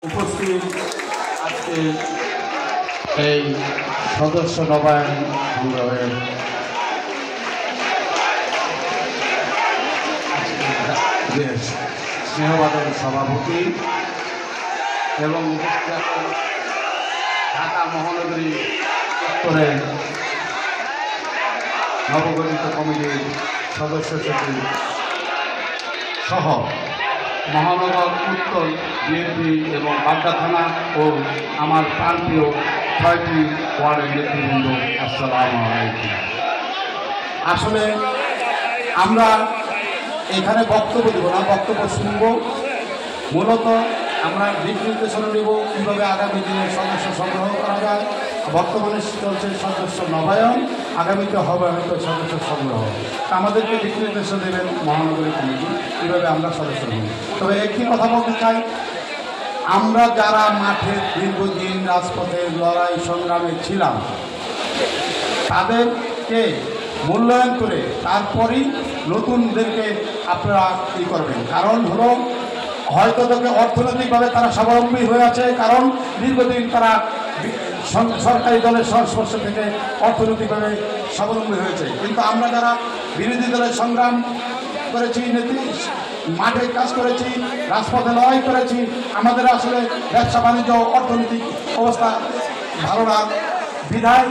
উপস্থিত আজকে এই সদস্য নবায়ন সংগ্রহের স্নেহবাদন সভাপতি এবং ঢাকা মহানগরী উত্তরের নবগঠিত কমিটির সদস্য সচিব সহ মহানগর উত্তর বিএনপি এবং বাড্ডা থানা ও আমার প্রান্তীয় 6টি ওয়ার্ডের নেতৃবৃন্দ, আসসালামু আলাইকুম। আসলে আমরা এখানে বক্তব্য দেব না, বক্তব্য শুনব। মূলত আমরা দিক নির্দেশনা দেব কীভাবে আগামী দিনে সদস্য সংগ্রহ করা যায়। বর্তমানে চলছে সদস্য নবায়ন, আগামীতে হবে হয়তো সদস্য সংগ্রহ। আমাদেরকে দিক নির্দেশনা দেবেন মহানগরী কমিটি কীভাবে আমরা সদস্য হব। তবে একটি কথা বলতে চাই, আমরা যারা মাঠে দীর্ঘদিন রাজপথের লড়াই সংগ্রামে ছিলাম তাদেরকে মূল্যায়ন করে তারপরেই নতুনদেরকে আপনারা কী করবেন। কারণ হলো হয়তো তোকে অর্থনৈতিকভাবে তারা স্বাবলম্বী হয়ে আছে, কারণ দীর্ঘদিন তারা সরকারি দলের সংস্পর্শ থেকে অর্থনৈতিকভাবে স্বাবলম্বী হয়েছে। কিন্তু আমরা যারা বিরোধী দলের সংগ্রাম করেছি, মাঠে কাজ করেছি, রাজপথে লড়াই করেছি, আমাদের আসলে ব্যবসা বাণিজ্য অর্থনৈতিক অবস্থা ভালো না বিধায়